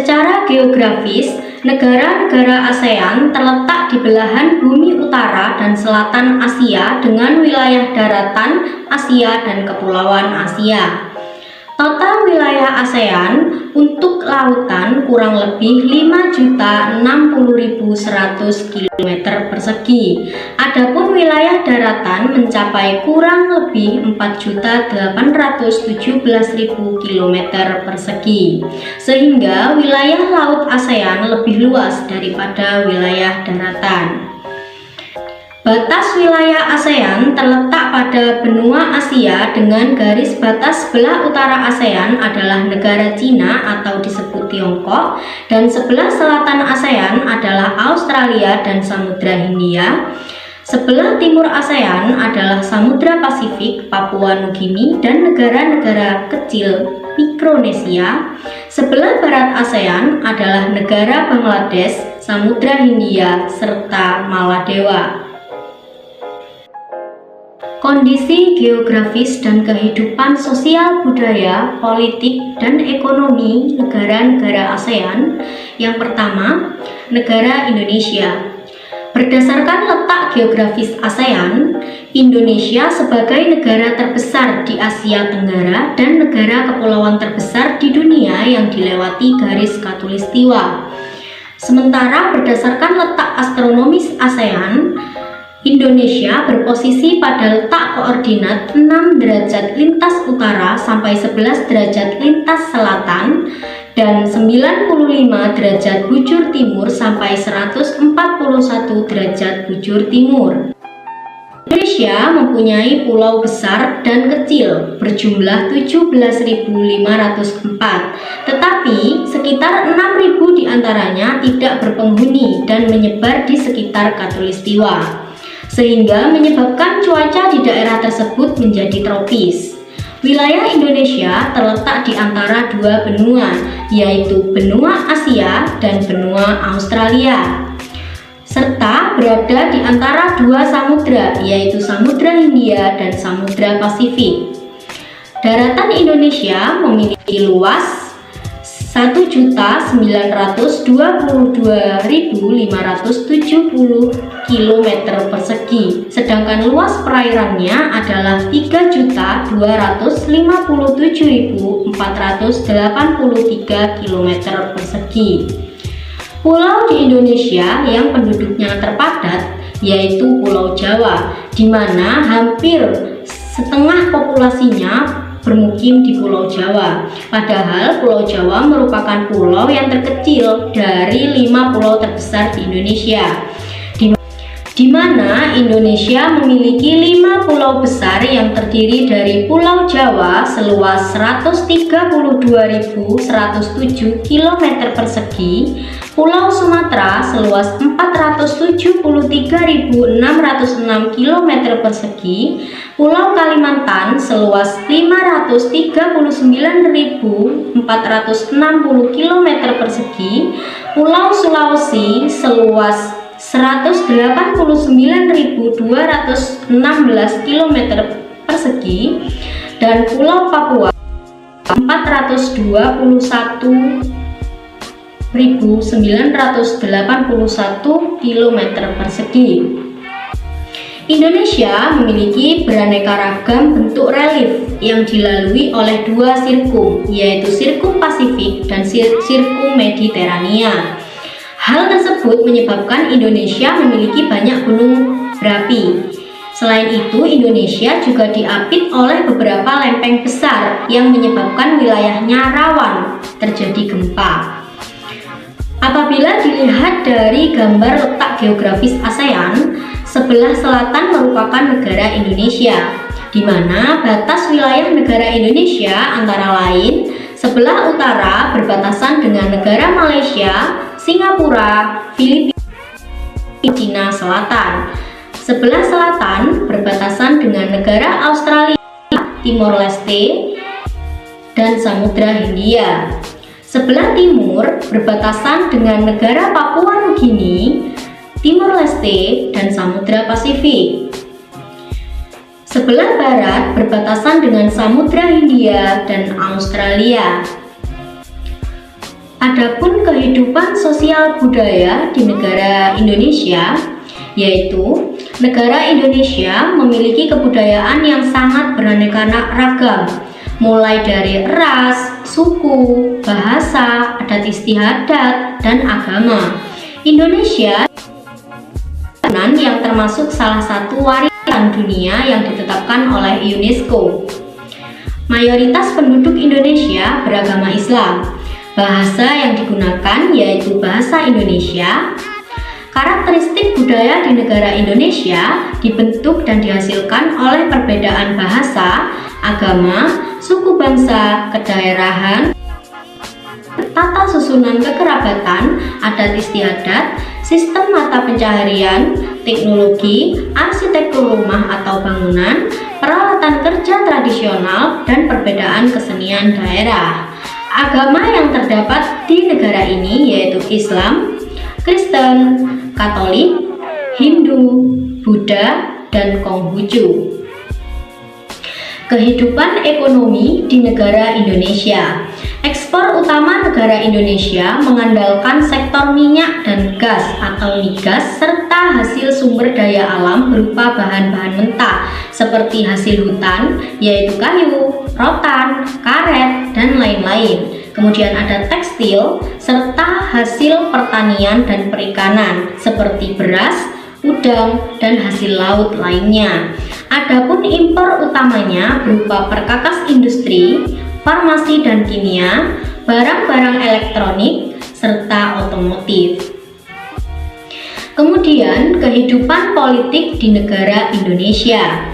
Secara geografis, negara-negara ASEAN terletak di belahan bumi utara dan selatan Asia dengan wilayah daratan Asia dan kepulauan Asia. Total wilayah ASEAN untuk lautan kurang lebih 5.060.100 km persegi. Adapun wilayah daratan mencapai kurang lebih 4.817.000 km persegi. Sehingga wilayah laut ASEAN lebih luas daripada wilayah daratan. Batas wilayah ASEAN terletak pada benua Asia dengan garis batas sebelah utara ASEAN adalah negara Cina atau disebut Tiongkok, dan sebelah selatan ASEAN adalah Australia dan Samudra Hindia. Sebelah timur ASEAN adalah Samudra Pasifik, Papua Nugini, dan negara-negara kecil Mikronesia. Sebelah barat ASEAN adalah negara Bangladesh, Samudra Hindia, serta Maladewa. Kondisi geografis dan kehidupan sosial budaya, politik, dan ekonomi negara-negara ASEAN. Yang pertama, negara Indonesia. Berdasarkan letak geografis ASEAN, Indonesia sebagai negara terbesar di Asia Tenggara dan negara kepulauan terbesar di dunia yang dilewati garis khatulistiwa. Sementara berdasarkan letak astronomis ASEAN, Indonesia berposisi pada letak koordinat 6 derajat lintas utara sampai 11 derajat lintas selatan dan 95 derajat bujur timur sampai 141 derajat bujur timur. Indonesia mempunyai pulau besar dan kecil berjumlah 17.504, tetapi sekitar 6.000 diantaranya tidak berpenghuni dan menyebar di sekitar khatulistiwa, sehingga menyebabkan cuaca di daerah tersebut menjadi tropis. Wilayah Indonesia terletak di antara dua benua, yaitu benua Asia dan benua Australia, serta berada di antara dua samudra, yaitu Samudra Hindia dan Samudra Pasifik. Daratan Indonesia memiliki luas 1.922.570 km persegi, sedangkan luas perairannya adalah 3.257.483 km persegi. Pulau di Indonesia yang penduduknya terpadat yaitu Pulau Jawa, di mana hampir setengah populasinya bermukim di Pulau Jawa. Padahal Pulau Jawa merupakan pulau yang terkecil dari 5 pulau terbesar di Indonesia, di mana Indonesia memiliki 5 pulau besar yang terdiri dari Pulau Jawa seluas 132.107 km persegi, Pulau Sumatera seluas 473.606 km persegi, Pulau Kalimantan seluas 539.460 km persegi, Pulau Sulawesi seluas 189.216 km persegi, dan Pulau Papua 421.981 km persegi. Indonesia memiliki beraneka ragam bentuk relief yang dilalui oleh dua sirkum, yaitu Sirkum Pasifik dan Sirkum Mediterania. Hal tersebut menyebabkan Indonesia memiliki banyak gunung berapi. Selain itu, Indonesia juga diapit oleh beberapa lempeng besar yang menyebabkan wilayahnya rawan terjadi gempa. Apabila dilihat dari gambar letak geografis ASEAN, sebelah selatan merupakan negara Indonesia, di mana batas wilayah negara Indonesia antara lain sebelah utara berbatasan dengan negara Malaysia, Singapura, Filipina, Cina Selatan. Sebelah selatan berbatasan dengan negara Australia, Timor Leste, dan Samudra Hindia. Sebelah timur berbatasan dengan negara Papua Nugini, Timor Leste, dan Samudra Pasifik. Sebelah barat berbatasan dengan Samudra Hindia dan Australia. Adapun kehidupan sosial budaya di negara Indonesia, yaitu negara Indonesia memiliki kebudayaan yang sangat beraneka ragam, mulai dari ras, suku, bahasa, adat istiadat, dan agama. Indonesia yang termasuk salah satu warisan dunia yang ditetapkan oleh UNESCO. Mayoritas penduduk Indonesia beragama Islam. Bahasa yang digunakan yaitu bahasa Indonesia. Karakteristik budaya di negara Indonesia dibentuk dan dihasilkan oleh perbedaan bahasa, agama, suku bangsa, kedaerahan, tata susunan kekerabatan, adat istiadat, sistem mata pencaharian, teknologi, arsitektur rumah atau bangunan, peralatan kerja tradisional, dan perbedaan kesenian daerah. Agama yang terdapat di negara ini yaitu Islam, Kristen, Katolik, Hindu, Buddha, dan Konghucu. Kehidupan ekonomi di negara Indonesia. Ekspor utama negara Indonesia mengandalkan sektor minyak dan gas atau migas serta hasil sumber daya alam berupa bahan-bahan mentah seperti hasil hutan yaitu kayu, rotan, karet, dan lain-lain. Kemudian ada tekstil serta hasil pertanian dan perikanan seperti beras, udang, dan hasil laut lainnya. Adapun impor utamanya berupa perkakas industri, farmasi dan kimia, barang-barang elektronik, serta otomotif. Kemudian kehidupan politik di negara Indonesia.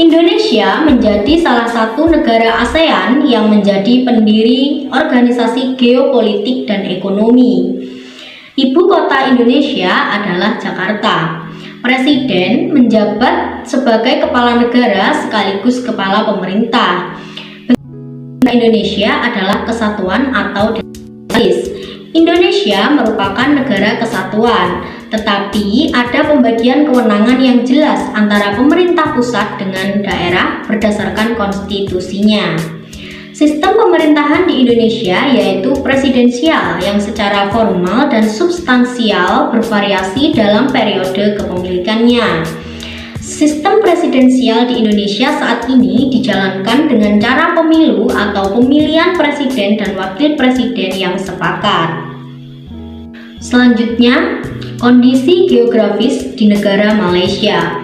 Indonesia menjadi salah satu negara ASEAN yang menjadi pendiri organisasi geopolitik dan ekonomi. Ibu kota Indonesia adalah Jakarta. Presiden menjabat sebagai kepala negara sekaligus kepala pemerintah. Indonesia adalah kesatuan atau demokratis. Indonesia merupakan negara kesatuan, tetapi ada pembagian kewenangan yang jelas antara pemerintah pusat dengan daerah berdasarkan konstitusinya. Sistem pemerintahan di Indonesia yaitu presidensial yang secara formal dan substansial bervariasi dalam periode kepemilikannya. Sistem presidensial di Indonesia saat ini dijalankan dengan cara pemilu atau pemilihan presiden dan wakil presiden yang sepakat. Selanjutnya, kondisi geografis di negara Malaysia.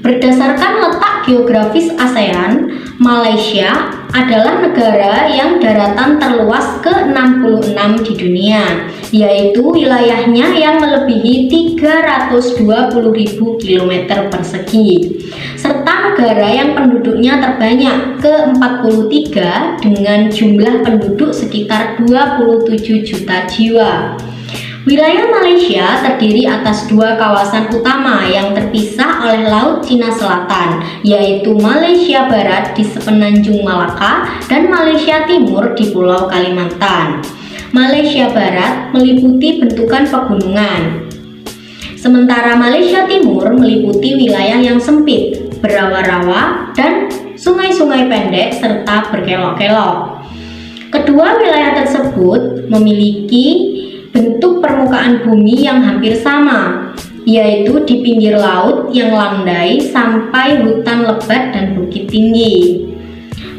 Berdasarkan letak geografis ASEAN, Malaysia adalah negara yang daratan terluas ke-66 di dunia, yaitu wilayahnya yang melebihi 320.000 km persegi, serta negara yang penduduknya terbanyak ke-43 dengan jumlah penduduk sekitar 27 juta jiwa. Wilayah Malaysia terdiri atas dua kawasan utama yang terpisah oleh Laut Cina Selatan, yaitu Malaysia Barat di Semenanjung Malaka dan Malaysia Timur di Pulau Kalimantan. Malaysia Barat meliputi bentukan pegunungan, sementara Malaysia Timur meliputi wilayah yang sempit, berawa-rawa, dan sungai-sungai pendek serta berkelok-kelok. Kedua wilayah tersebut memiliki bentuk permukaan bumi yang hampir sama, yaitu di pinggir laut yang landai sampai hutan lebat dan bukit tinggi.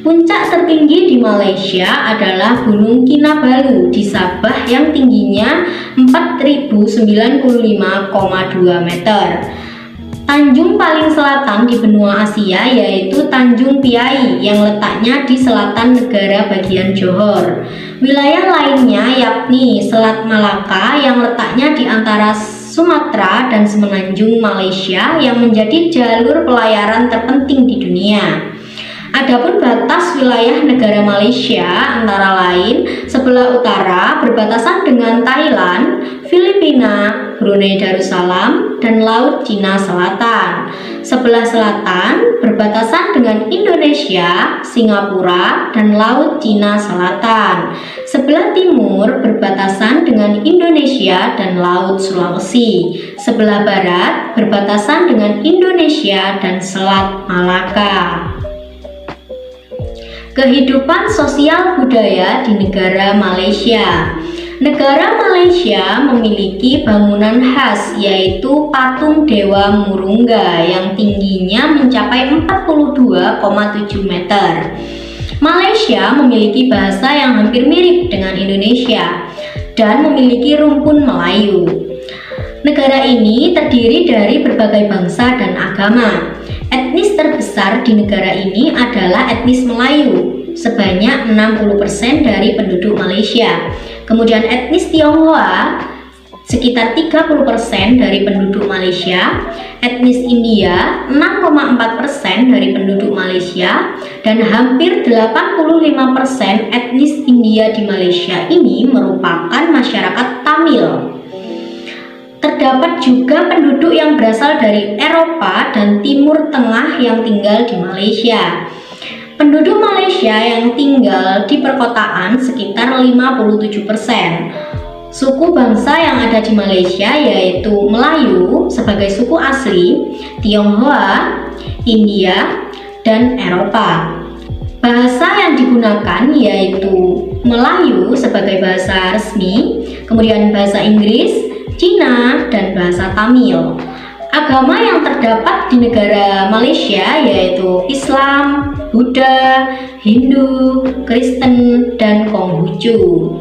Puncak tertinggi di Malaysia adalah Gunung Kinabalu di Sabah yang tingginya 4095,2 meter. Tanjung paling selatan di benua Asia yaitu Tanjung Piai yang letaknya di selatan negara bagian Johor. Wilayah lainnya yakni Selat Malaka yang letaknya di antara Sumatera dan Semenanjung Malaysia yang menjadi jalur pelayaran terpenting di dunia. Adapun batas wilayah negara Malaysia antara lain sebelah utara berbatasan dengan Thailand, Filipina, Brunei Darussalam, dan Laut Cina Selatan. Sebelah selatan berbatasan dengan Indonesia, Singapura, dan Laut Cina Selatan. Sebelah timur berbatasan dengan Indonesia dan Laut Sulawesi. Sebelah barat berbatasan dengan Indonesia dan Selat Malaka. Kehidupan sosial budaya di negara Malaysia. Negara Malaysia memiliki bangunan khas yaitu patung Dewa Murungga yang tingginya mencapai 42,7 meter. Malaysia memiliki bahasa yang hampir mirip dengan Indonesia dan memiliki rumpun Melayu. Negara ini terdiri dari berbagai bangsa dan agama. Etnis terbesar di negara ini adalah etnis Melayu, sebanyak 60% dari penduduk Malaysia. Kemudian etnis Tionghoa sekitar 30% dari penduduk Malaysia, etnis India 6,4% dari penduduk Malaysia, dan hampir 85% etnis India di Malaysia ini merupakan masyarakat Tamil. Terdapat juga penduduk yang berasal dari Eropa dan Timur Tengah yang tinggal di Malaysia. Penduduk Malaysia yang tinggal di perkotaan sekitar 57%. Suku bangsa yang ada di Malaysia yaitu Melayu sebagai suku asli, Tionghoa, India, dan Eropa. Bahasa yang digunakan yaitu Melayu sebagai bahasa resmi, kemudian bahasa Inggris, Cina, dan bahasa Tamil. Agama yang terdapat di negara Malaysia yaitu Islam, Buddha, Hindu, Kristen, dan Konghucu.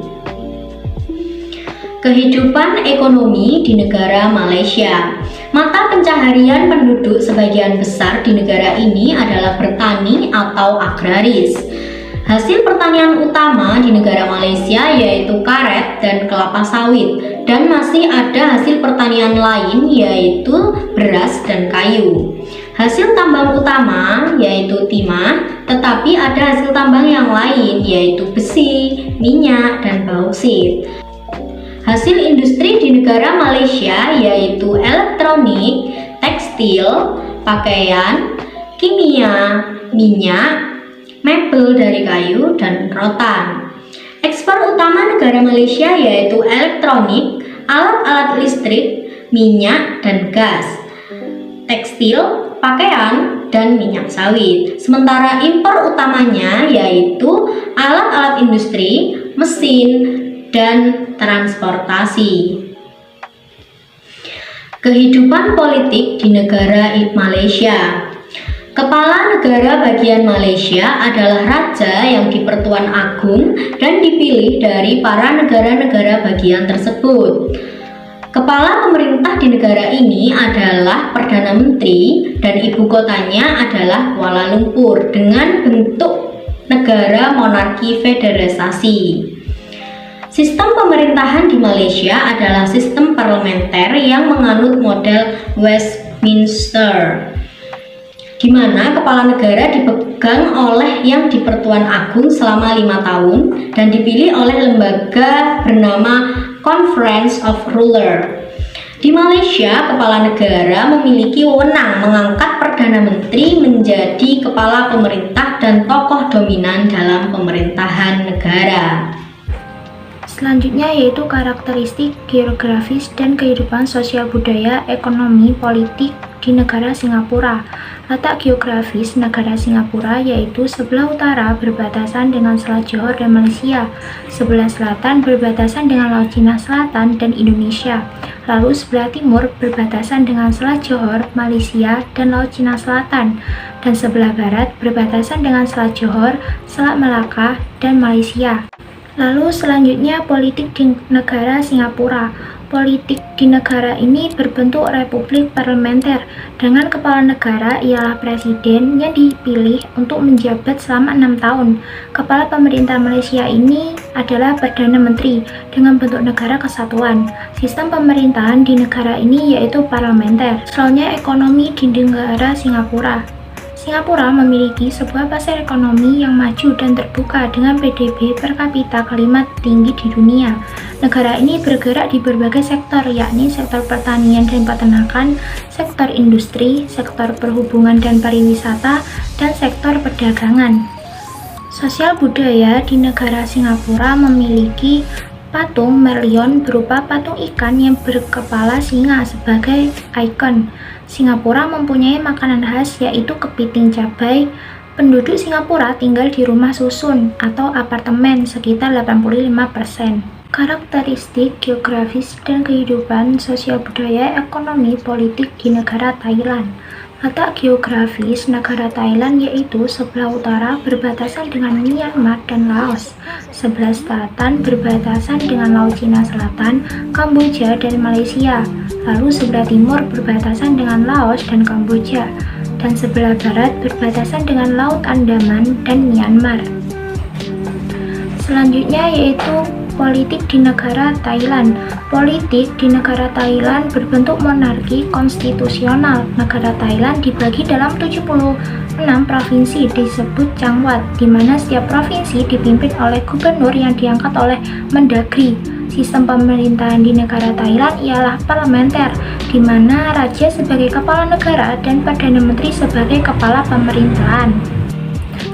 Kehidupan ekonomi di negara Malaysia. Mata pencaharian penduduk sebagian besar di negara ini adalah bertani atau agraris. Hasil pertanian utama di negara Malaysia yaitu karet dan kelapa sawit, dan masih ada hasil pertanian lain yaitu beras dan kayu. Hasil tambang utama yaitu timah, tetapi ada hasil tambang yang lain yaitu besi, minyak, dan bauksit. Hasil industri di negara Malaysia yaitu elektronik, tekstil, pakaian, kimia, minyak, mebel dari kayu, dan rotan. Ekspor utama negara Malaysia yaitu elektronik, alat-alat listrik, minyak dan gas, tekstil, pakaian, dan minyak sawit. Sementara impor utamanya yaitu alat-alat industri, mesin, dan transportasi. Kehidupan politik di negara Malaysia. Kepala negara bagian Malaysia adalah raja yang dipertuan agung dan dipilih dari para negara-negara bagian tersebut. Kepala pemerintah di negara ini adalah Perdana Menteri dan ibu kotanya adalah Kuala Lumpur dengan bentuk negara monarki federasi. Sistem pemerintahan di Malaysia adalah sistem parlementer yang menganut model Westminster, di mana kepala negara dipegang oleh yang dipertuan agung selama 5 tahun dan dipilih oleh lembaga bernama Conference of Ruler. Di Malaysia, kepala negara memiliki wewenang mengangkat Perdana Menteri menjadi kepala pemerintah dan tokoh dominan dalam pemerintahan negara. Selanjutnya yaitu karakteristik geografis dan kehidupan sosial budaya, ekonomi, politik di negara Singapura. Letak geografis negara Singapura yaitu sebelah utara berbatasan dengan Selat Johor dan Malaysia, sebelah selatan berbatasan dengan Laut Cina Selatan dan Indonesia, lalu sebelah timur berbatasan dengan Selat Johor, Malaysia, dan Laut Cina Selatan, dan sebelah barat berbatasan dengan Selat Johor, Selat Melaka, dan Malaysia. Lalu selanjutnya politik di negara Singapura. Politik di negara ini berbentuk republik parlementer dengan kepala negara ialah presiden yang dipilih untuk menjabat selama 6 tahun. Kepala pemerintah Malaysia ini adalah Perdana Menteri dengan bentuk negara kesatuan. Sistem pemerintahan di negara ini yaitu parlementer. Soalnya ekonomi di negara Singapura. Singapura memiliki sebuah pasar ekonomi yang maju dan terbuka dengan PDB per kapita kelima tinggi di dunia. Negara ini bergerak di berbagai sektor, yakni sektor pertanian dan peternakan, sektor industri, sektor perhubungan dan pariwisata, dan sektor perdagangan. Sosial budaya di negara Singapura memiliki patung Merlion berupa patung ikan yang berkepala singa sebagai ikon. Singapura mempunyai makanan khas yaitu kepiting cabai, Penduduk Singapura tinggal di rumah susun atau apartemen sekitar 85%. Karakteristik geografis dan kehidupan sosial budaya ekonomi politik di negara Thailand. Letak geografis negara Thailand yaitu sebelah utara berbatasan dengan Myanmar dan Laos, sebelah selatan berbatasan dengan Laut Cina Selatan, Kamboja, dan Malaysia, lalu sebelah timur berbatasan dengan Laos dan Kamboja, dan sebelah barat berbatasan dengan Laut Andaman dan Myanmar. Selanjutnya yaitu politik di negara Thailand. Politik di negara Thailand berbentuk monarki konstitusional. Negara Thailand dibagi dalam 76 provinsi disebut Changwat, di mana setiap provinsi dipimpin oleh gubernur yang diangkat oleh Mendagri. Sistem pemerintahan di negara Thailand ialah parlementer, di mana raja sebagai kepala negara dan perdana menteri sebagai kepala pemerintahan.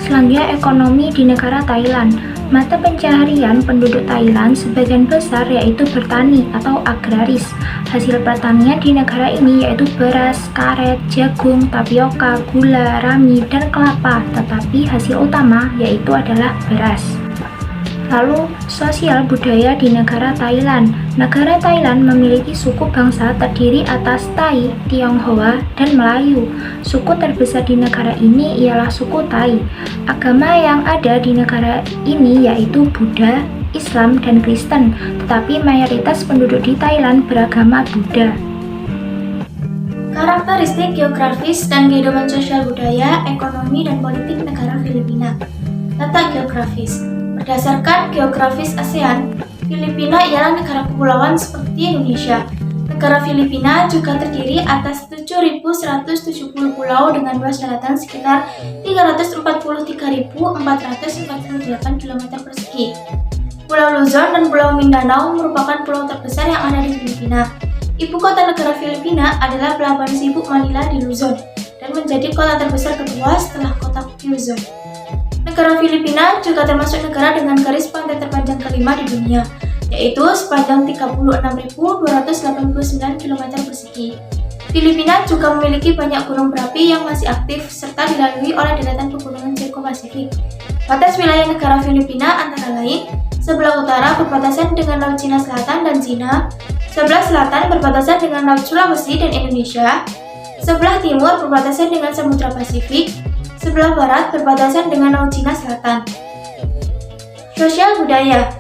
Selanjutnya ekonomi di negara Thailand. Mata pencaharian penduduk Thailand sebagian besar yaitu bertani atau agraris. Hasil pertanian di negara ini yaitu beras, karet, jagung, tapioka, gula, rami, dan kelapa, tetapi hasil utama yaitu adalah beras. Lalu, sosial budaya di negara Thailand. Negara Thailand memiliki suku bangsa terdiri atas Thai, Tionghoa, dan Melayu. Suku terbesar di negara ini ialah suku Thai. Agama yang ada di negara ini yaitu Buddha, Islam, dan Kristen, tetapi mayoritas penduduk di Thailand beragama Buddha. Karakteristik geografis dan kehidupan sosial budaya, ekonomi, dan politik negara Filipina. Letak geografis. Berdasarkan geografis ASEAN, Filipina ialah negara kepulauan seperti Indonesia. Negara Filipina juga terdiri atas 7.170 pulau dengan luas daratan sekitar 343.448 km persegi. Pulau Luzon dan Pulau Mindanao merupakan pulau terbesar yang ada di Filipina. Ibu kota negara Filipina adalah Pelabuhan Sibuk Manila di Luzon dan menjadi kota terbesar kedua setelah kota Quezon. Negara Filipina juga termasuk negara dengan garis pantai terpanjang kelima di dunia, yaitu sepanjang 36.289 km persegi. Filipina juga memiliki banyak gunung berapi yang masih aktif serta dilalui oleh deretan pegunungan Sirko-Pasifik. Batas wilayah negara Filipina antara lain, sebelah utara berbatasan dengan Laut Cina Selatan dan Cina, sebelah selatan berbatasan dengan Laut Sulawesi dan Indonesia, sebelah timur berbatasan dengan Samudra Pasifik, sebelah barat berbatasan dengan Laut Cina Selatan. Sosial budaya.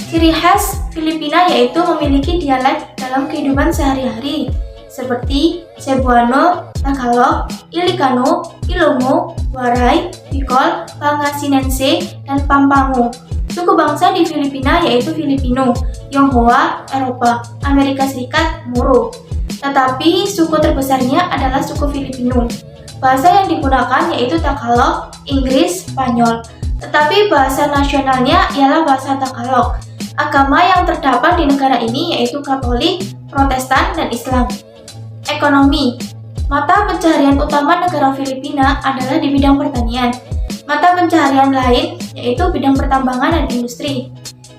Ciri khas Filipina yaitu memiliki dialek dalam kehidupan sehari-hari seperti Cebuano, Tagalog, Ilocano, Ilonggo, Waray, Bicol, Pangasinense, dan Pampanga. Suku bangsa di Filipina yaitu Filipino, Tionghoa, Eropa, Amerika Serikat, Moro. Tetapi suku terbesarnya adalah suku Filipino. Bahasa yang digunakan yaitu Tagalog, Inggris, Spanyol. Tetapi bahasa nasionalnya ialah bahasa Tagalog. Agama yang terdapat di negara ini yaitu Katolik, Protestan, dan Islam. Ekonomi. Mata pencaharian utama negara Filipina adalah di bidang pertanian. Mata pencaharian lain yaitu bidang pertambangan dan industri.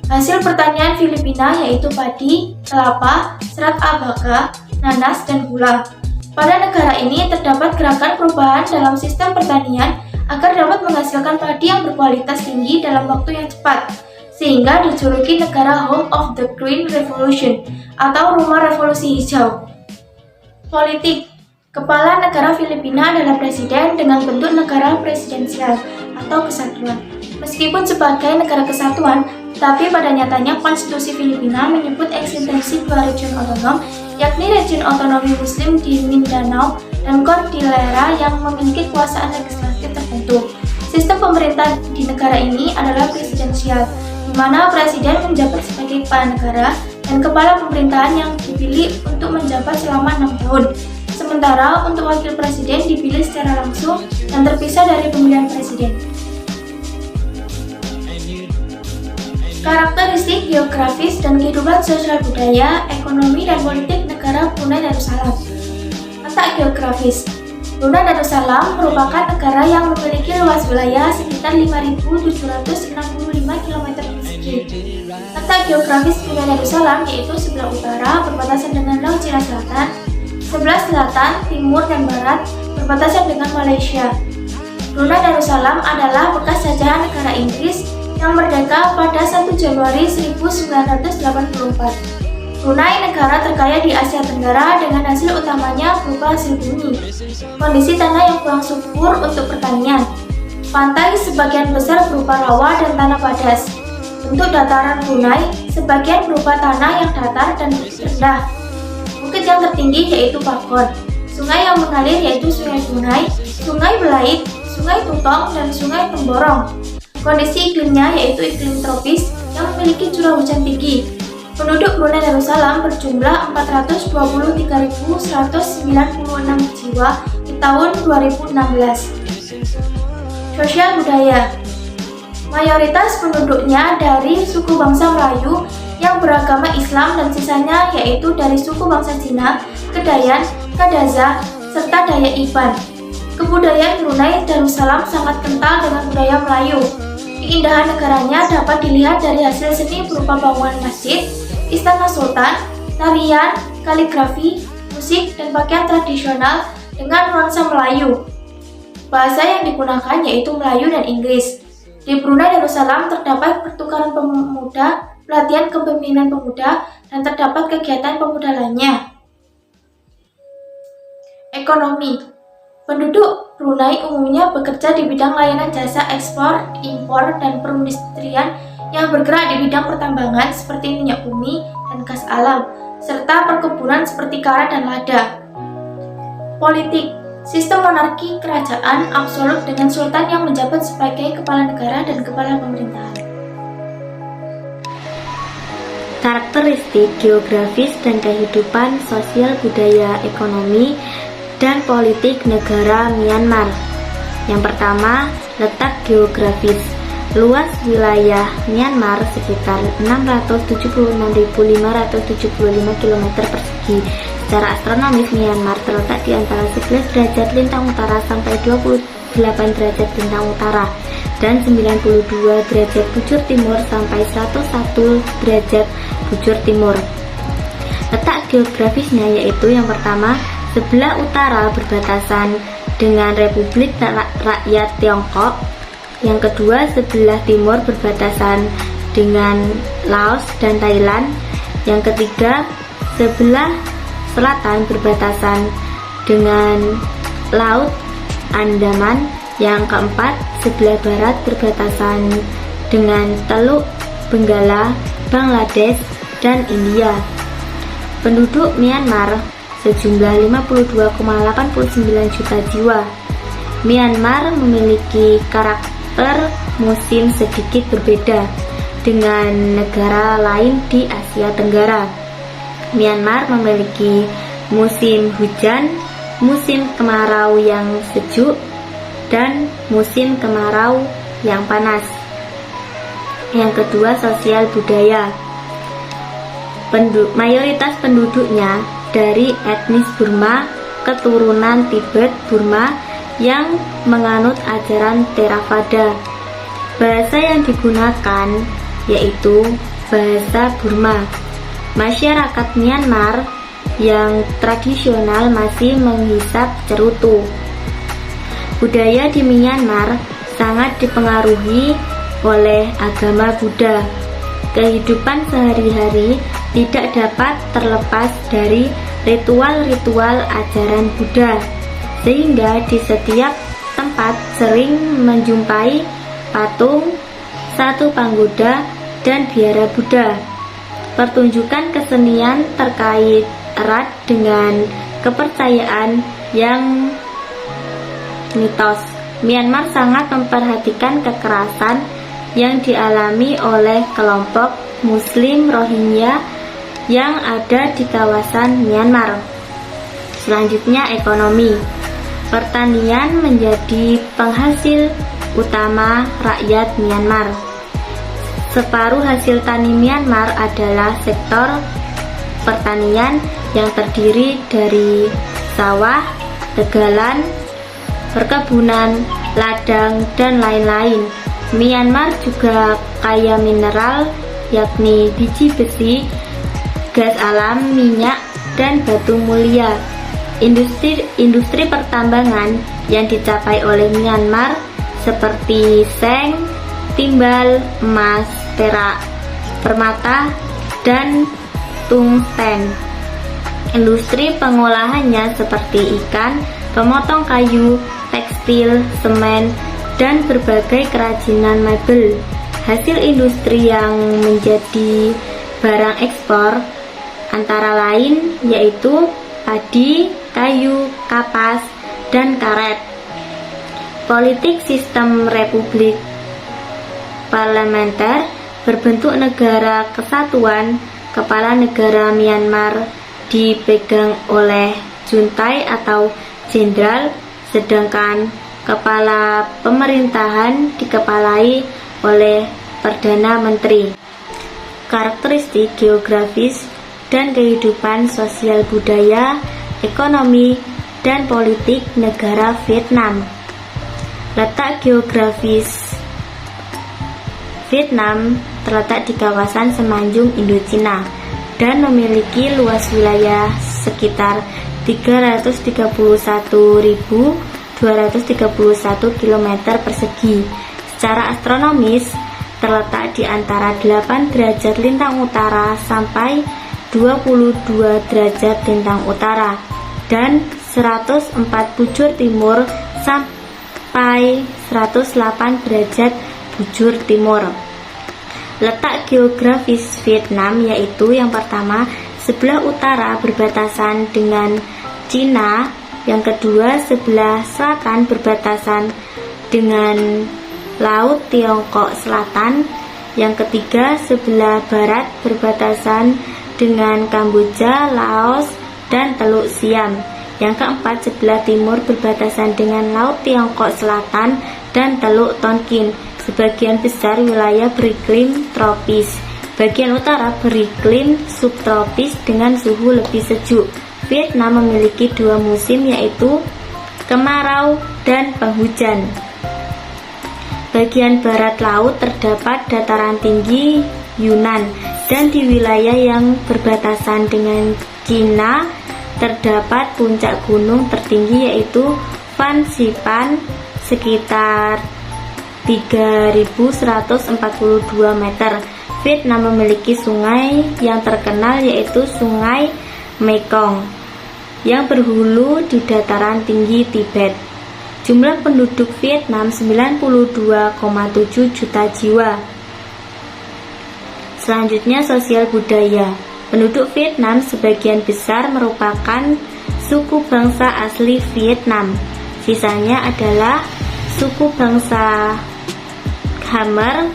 Hasil pertanian Filipina yaitu padi, kelapa, serat abaca, nanas, dan gula. Pada negara ini terdapat gerakan perubahan dalam sistem pertanian agar dapat menghasilkan padi yang berkualitas tinggi dalam waktu yang cepat, sehingga dijuluki negara Home of the Green Revolution atau Rumah Revolusi Hijau. Politik. Kepala negara Filipina adalah presiden dengan bentuk negara presidensial atau kesatuan. Meskipun sebagai negara kesatuan, tetapi pada nyatanya konstitusi Filipina menyebut eksistensi dua region otonom, yakni region otonomi Muslim di Mindanao dan Cordillera yang memiliki kekuasaan legislatif tertentu. Sistem pemerintah di negara ini adalah presidensial, di mana presiden menjabat sebagai kepala negara dan kepala pemerintahan yang dipilih untuk menjabat selama 6 tahun. Sementara untuk wakil presiden dipilih secara langsung dan terpisah dari pemilihan presiden. Karakteristik geografis dan kehidupan sosial budaya, ekonomi, dan politik negara Brunei Darussalam. Letak geografis. Brunei Darussalam merupakan negara yang memiliki luas wilayah sekitar 5.765 km persegi. Letak geografis Brunei Darussalam yaitu sebelah utara berbatasan dengan Laut Cina Selatan, sebelah selatan, timur, dan barat berbatasan dengan Malaysia. Brunei Darussalam adalah bekas jajahan negara Inggris yang merdeka pada 1 Januari 1984. Brunei negara terkaya di Asia Tenggara dengan hasil utamanya berupa hasil bumi, kondisi tanah yang kurang subur untuk pertanian, pantai sebagian besar berupa rawa dan tanah padas. Bentuk dataran Brunei sebagian berupa tanah yang datar dan rendah. Bukit yang tertinggi yaitu Pagon. Sungai yang mengalir yaitu Sungai Brunei, Sungai Belait, Sungai Tutong, dan Sungai Temborong. Kondisi iklimnya yaitu iklim tropis yang memiliki curah hujan tinggi. Penduduk Brunei Darussalam berjumlah 423.196 jiwa di tahun 2016. Sosial budaya. Mayoritas penduduknya dari suku bangsa Melayu yang beragama Islam dan sisanya yaitu dari suku bangsa Cina, Kedayan, Kadazan, serta Dayak Iban. Kebudayaan Brunei Darussalam sangat kental dengan budaya Melayu. Keindahan negaranya dapat dilihat dari hasil seni berupa bangunan masjid, istana sultan, tarian, kaligrafi, musik, dan pakaian tradisional dengan nuansa Melayu. Bahasa yang digunakan yaitu Melayu dan Inggris. Di Brunei Darussalam terdapat pertukaran pemuda, pelatihan kepemimpinan pemuda, dan terdapat kegiatan pemuda lainnya. Ekonomi. Penduduk Brunei umumnya bekerja di bidang layanan jasa ekspor, impor, dan perindustrian yang bergerak di bidang pertambangan seperti minyak bumi dan gas alam, serta perkebunan seperti karet dan lada. Politik. Sistem monarki kerajaan absolut dengan sultan yang menjabat sebagai kepala negara dan kepala pemerintahan. Karakteristik geografis dan kehidupan sosial budaya ekonomi dan politik negara Myanmar. Yang pertama, letak geografis. Luas wilayah Myanmar sekitar 676.575 km persegi. Secara astronomis, Myanmar terletak di antara 11 derajat lintang utara sampai 28 derajat lintang utara dan 92 derajat bujur timur sampai 101 derajat bujur timur. Letak geografisnya yaitu yang pertama, sebelah utara berbatasan dengan Republik Rakyat Tiongkok. Yang kedua, sebelah timur berbatasan dengan Laos dan Thailand. Yang ketiga, sebelah selatan berbatasan dengan Laut Andaman. Yang keempat, sebelah barat berbatasan dengan Teluk Benggala, Bangladesh, dan India. Penduduk Myanmar sejumlah 52,89 juta jiwa. Myanmar memiliki karakter musim sedikit berbeda dengan negara lain di Asia Tenggara. Myanmar memiliki musim hujan, musim kemarau yang sejuk, dan musim kemarau yang panas. Yang kedua, sosial budaya. Mayoritas penduduknya dari etnis Burma, keturunan Tibet Burma yang menganut ajaran Theravada. Bahasa yang digunakan yaitu bahasa Burma. Masyarakat Myanmar yang tradisional masih menghisap cerutu. Budaya di Myanmar sangat dipengaruhi oleh agama Buddha. Kehidupan sehari-hari tidak dapat terlepas dari ritual-ritual ajaran Buddha, sehingga di setiap tempat sering menjumpai patung, satu panggoda, dan biara Buddha. Pertunjukan kesenian terkait erat dengan kepercayaan yang mitos. Myanmar sangat memperhatikan kekerasan yang dialami oleh kelompok Muslim Rohingya yang ada di kawasan Myanmar. Selanjutnya, ekonomi. Pertanian menjadi penghasil utama rakyat Myanmar. Separuh hasil tani Myanmar adalah sektor pertanian yang terdiri dari sawah, tegalan, perkebunan, ladang, dan lain-lain. Myanmar juga kaya mineral, yakni biji besi, gas alam, minyak, dan batu mulia. Industri pertambangan yang dicapai oleh Myanmar seperti seng, timbal, emas, perak, permata, dan tungsten. Industri pengolahannya seperti ikan, pemotong kayu, tekstil, semen, dan berbagai kerajinan mebel. Hasil industri yang menjadi barang ekspor antara lain yaitu padi, kayu, kapas, dan karet. Politik sistem republik parlementer berbentuk negara kesatuan. Kepala negara Myanmar dipegang oleh juntai atau jenderal, sedangkan kepala pemerintahan dikepalai oleh Perdana Menteri. Karakteristik geografis dan kehidupan sosial budaya, ekonomi, dan politik negara Vietnam. Letak geografis Vietnam terletak di kawasan semenanjung Indochina dan memiliki luas wilayah sekitar 331.231 km persegi. Secara astronomis, terletak di antara 8 derajat lintang utara sampai 22 derajat lintang utara dan 104 bujur timur sampai 108 derajat bujur timur. Letak geografis Vietnam yaitu yang pertama, sebelah utara berbatasan dengan Cina, yang kedua sebelah selatan berbatasan dengan Laut Tiongkok Selatan, yang ketiga sebelah barat berbatasan dengan Kamboja, Laos, dan Teluk Siam, yang keempat sebelah timur berbatasan dengan Laut Tiongkok Selatan dan Teluk Tonkin. Sebagian besar wilayah beriklim tropis, bagian utara beriklim subtropis dengan suhu lebih sejuk. Vietnam memiliki 2 musim yaitu kemarau dan penghujan. Bagian barat laut terdapat dataran tinggi Yunnan, dan di wilayah yang berbatasan dengan Cina terdapat puncak gunung tertinggi yaitu Phan Xipang sekitar 3.142 meter. Vietnam memiliki sungai yang terkenal yaitu Sungai Mekong yang berhulu di dataran tinggi Tibet. Jumlah penduduk Vietnam 92,7 juta jiwa. Selanjutnya sosial budaya. Penduduk Vietnam sebagian besar merupakan suku bangsa asli Vietnam. Sisanya adalah suku bangsa Khmer,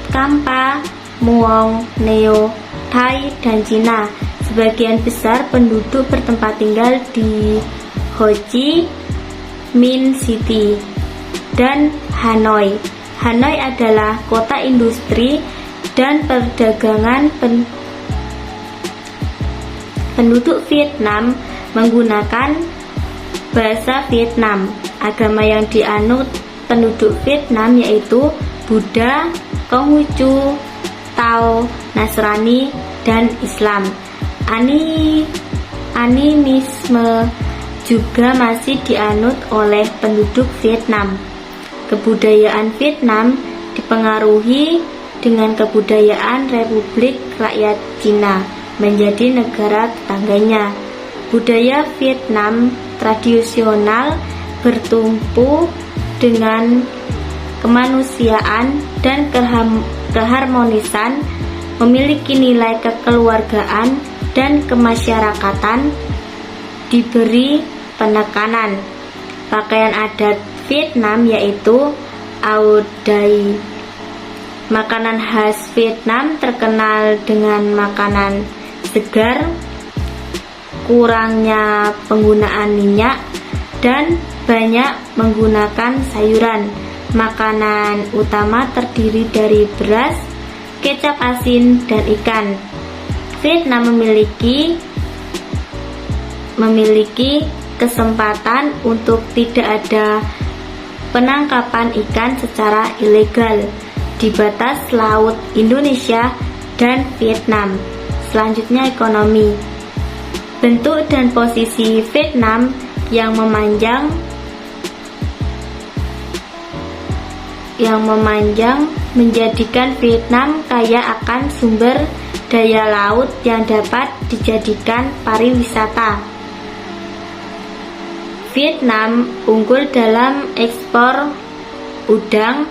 Kampa, Muong, Neo, Thai, dan Cina. Sebagian besar penduduk bertempat tinggal di Ho Chi Minh City dan Hanoi. Hanoi adalah kota industri dan perdagangan. Penduduk Vietnam menggunakan bahasa Vietnam. Agama yang dianut penduduk Vietnam yaitu Buddha, Konghucu, Tao, Nasrani, dan Islam. Animisme juga masih dianut oleh penduduk Vietnam. Kebudayaan Vietnam dipengaruhi dengan kebudayaan Republik Rakyat Cina menjadi negara tetangganya. Budaya Vietnam tradisional bertumpu dengan kemanusiaan dan keharmonisan, memiliki nilai kekeluargaan dan kemasyarakatan, diberi penekanan. Pakaian adat Vietnam yaitu Áo Dai. Makanan khas Vietnam terkenal dengan makanan segar, kurangnya penggunaan minyak, dan banyak menggunakan sayuran. Makanan utama terdiri dari beras, kecap asin, dan ikan. Vietnam memiliki kesempatan untuk tidak ada penangkapan ikan secara ilegal di batas laut Indonesia dan Vietnam. Selanjutnya ekonomi. Bentuk dan posisi Vietnam yang memanjang yang memanjang menjadikan Vietnam kaya akan sumber daya laut yang dapat dijadikan pariwisata. Vietnam unggul dalam ekspor udang,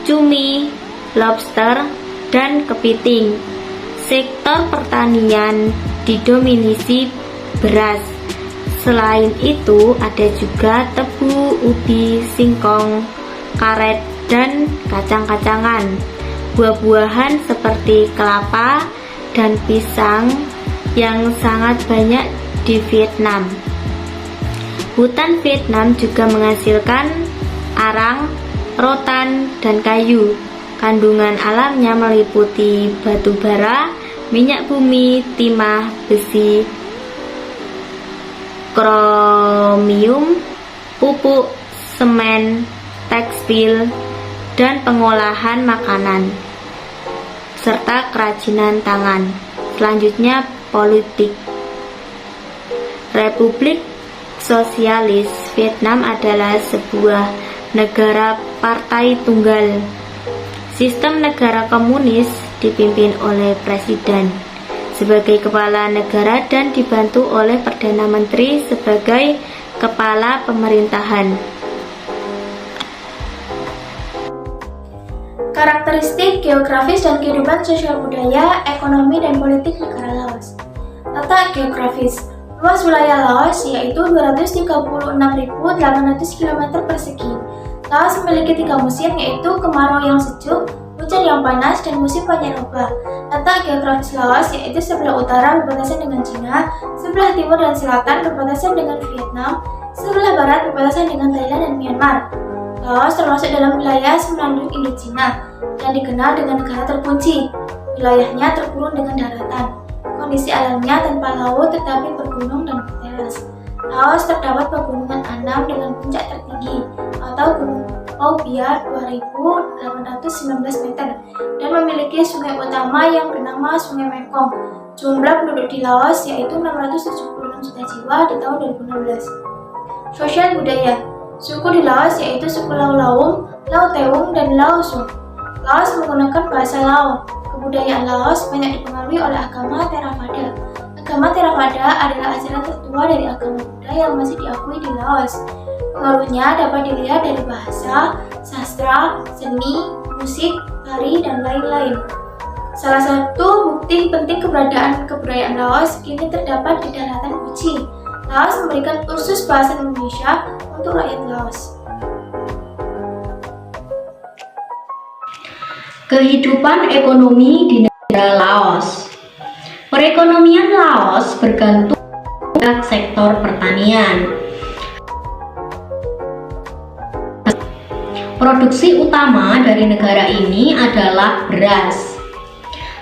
cumi, lobster, dan kepiting. Sektor pertanian didominasi beras. Selain itu, ada juga tebu, ubi, singkong, karet, dan kacang-kacangan. Buah-buahan seperti kelapa dan pisang yang sangat banyak di Vietnam. Hutan Vietnam juga menghasilkan arang, rotan, dan kayu. Kandungan alamnya meliputi batu bara, minyak bumi, timah, besi, kromium, pupuk, semen, tekstil, dan pengolahan makanan, serta kerajinan tangan. Selanjutnya, politik. Republik Sosialis Vietnam adalah sebuah negara partai tunggal. Sistem negara komunis dipimpin oleh presiden sebagai kepala negara dan dibantu oleh perdana menteri sebagai kepala pemerintahan. Karakteristik geografis dan kehidupan sosial budaya, ekonomi, dan politik negara Laos. Tata geografis. Luas wilayah Laos yaitu 236.800 km persegi. Laos memiliki 3 musim, yaitu kemarau yang sejuk, hujan yang panas, dan musim pancaroba. Letak geografis Laos yaitu sebelah utara berbatasan dengan Cina, sebelah timur dan selatan berbatasan dengan Vietnam, sebelah barat berbatasan dengan Thailand dan Myanmar. Laos termasuk dalam wilayah Semenanjung Indochina yang dikenal dengan negara terkunci. Wilayahnya terkurung dengan daratan. Kondisi alamnya tanpa laut tetapi bergunung dan berteras. Laos terdapat pegunungan Annam dengan puncak tertinggi atau Gunung Pao Bia 2.819 meter dan memiliki sungai utama yang bernama Sungai Mekong. Jumlah penduduk di Laos yaitu 676 juta jiwa di tahun 2016. Sosial budaya. Suku di Laos yaitu suku Lau Laum, Lau Teung, dan Lau Sung. Laos menggunakan bahasa Lao. Kebudayaan Laos banyak dipengaruhi oleh agama Theravada. Agama Theravada adalah ajaran tertua dari agama Buddha yang masih diakui di Laos. Pengaruhnya dapat dilihat dari bahasa, sastra, seni, musik, tari, dan lain-lain. Salah satu bukti penting keberadaan kebudayaan Laos kini terdapat di daratan Guci. Laos memberikan kursus bahasa Indonesia untuk rakyat Laos. Kehidupan ekonomi di negara Laos. Perekonomian Laos bergantung pada sektor pertanian. Produksi utama dari negara ini adalah beras.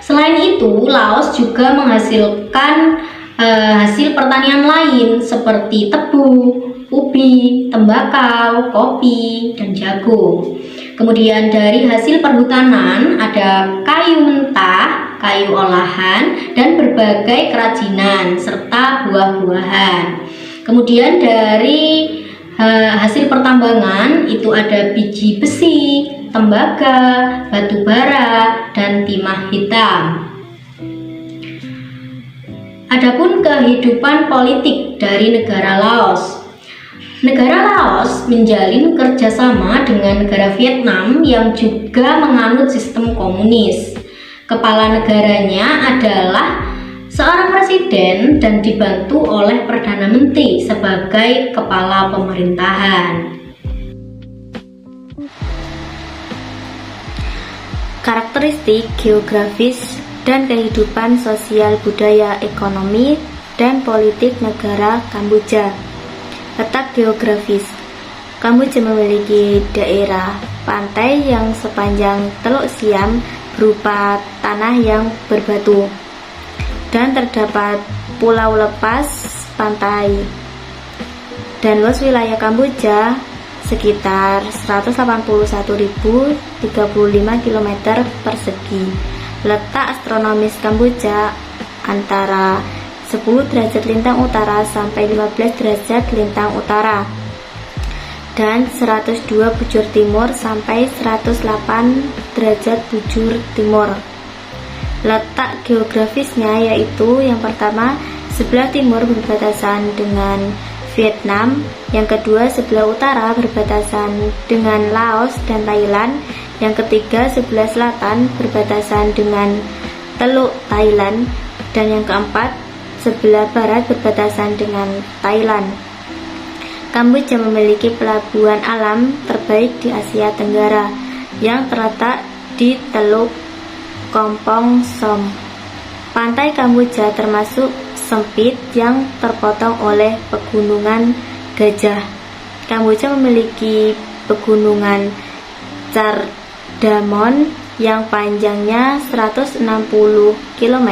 Selain itu, Laos juga menghasilkan hasil pertanian lain seperti tebu, ubi, tembakau, kopi, dan jagung. Kemudian dari hasil perhutanan ada kayu mentah, kayu olahan, dan berbagai kerajinan serta buah-buahan. Kemudian dari hasil pertambangan itu ada biji besi, tembaga, batu bara, dan timah hitam. Adapun kehidupan politik dari negara Laos. Negara Laos menjalin kerjasama dengan negara Vietnam yang juga menganut sistem komunis. Kepala negaranya adalah seorang presiden dan dibantu oleh Perdana Menteri sebagai kepala pemerintahan. Karakteristik geografis dan kehidupan sosial budaya ekonomi dan politik negara Kamboja. Letak geografis. Kamboja memiliki daerah pantai yang sepanjang Teluk Siam berupa tanah yang berbatu dan terdapat pulau lepas pantai. Dan luas wilayah Kamboja sekitar 181.035 km persegi. Letak astronomis Kamboja antara 10 derajat lintang utara sampai 15 derajat lintang utara. dan 102 bujur timur sampai 108 derajat bujur timur. Letak geografisnya yaitu yang pertama, sebelah timur berbatasan dengan Vietnam, yang kedua sebelah utara berbatasan dengan Laos dan Thailand, yang ketiga sebelah selatan berbatasan dengan Teluk Thailand, dan yang keempat sebelah barat berbatasan dengan Thailand. Kamboja memiliki pelabuhan alam terbaik di Asia Tenggara yang terletak di Teluk Kompong Som. Pantai Kamboja termasuk sempit yang terpotong oleh pegunungan gajah. Kamboja memiliki pegunungan Chardamon yang panjangnya 160 km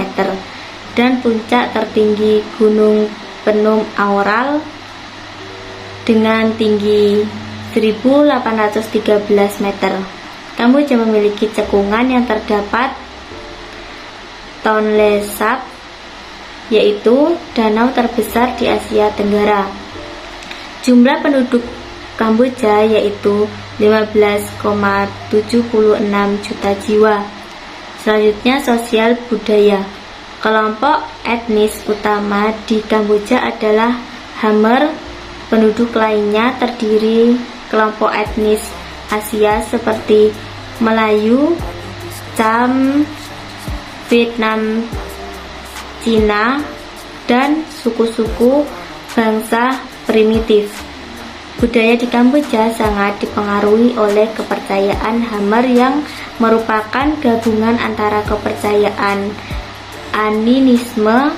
dan puncak tertinggi Gunung Penum Aural dengan tinggi 1813 meter. Kamboja memiliki cekungan yang terdapat Tonle Sap, yaitu danau terbesar di Asia Tenggara. Jumlah penduduk Kamboja yaitu 15,76 juta jiwa. Selanjutnya sosial budaya. Kelompok etnis utama di Kamboja adalah Khmer. Penduduk lainnya terdiri kelompok etnis Asia seperti Melayu, Cham, Vietnam, Cina, dan suku-suku bangsa primitif. Budaya di Kamboja sangat dipengaruhi oleh kepercayaan Khmer yang merupakan gabungan antara kepercayaan animisme,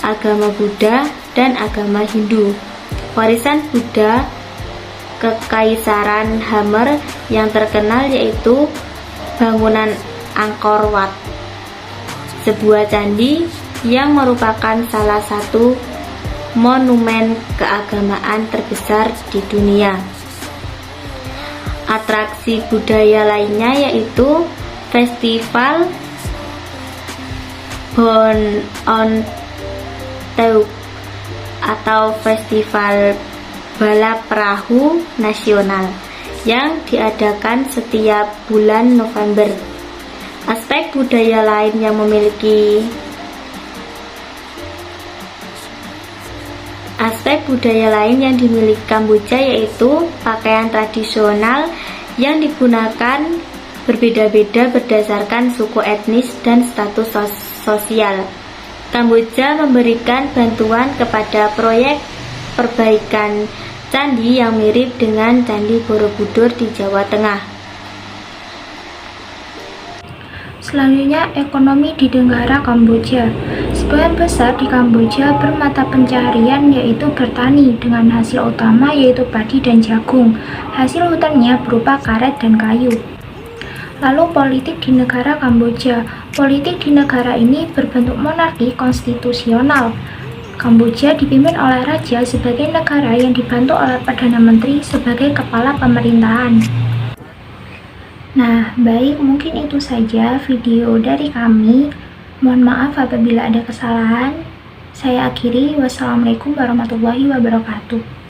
agama Buddha, dan agama Hindu. Warisan Buddha Kekaisaran Khmer yang terkenal yaitu bangunan Angkor Wat, sebuah candi yang merupakan salah satu monumen keagamaan terbesar di dunia. Atraksi budaya lainnya yaitu Festival Bon On Teuk atau Festival Balap Perahu Nasional yang diadakan setiap bulan November. Aspek budaya lain yang dimiliki Kamboja yaitu pakaian tradisional yang digunakan berbeda-beda berdasarkan suku etnis dan status sosial. Kamboja memberikan bantuan kepada proyek perbaikan candi yang mirip dengan Candi Borobudur di Jawa Tengah. Selanjutnya, ekonomi di negara Kamboja. Sebagian besar di Kamboja bermata pencaharian yaitu bertani dengan hasil utama yaitu padi dan jagung. Hasil hutannya berupa karet dan kayu. Lalu politik di negara Kamboja. Politik di negara ini berbentuk monarki konstitusional. Kamboja dipimpin oleh raja sebagai negara yang dibantu oleh Perdana Menteri sebagai kepala pemerintahan. Nah, baik, mungkin itu saja video dari kami. Mohon maaf apabila ada kesalahan. Saya akhiri. Wassalamualaikum warahmatullahi wabarakatuh.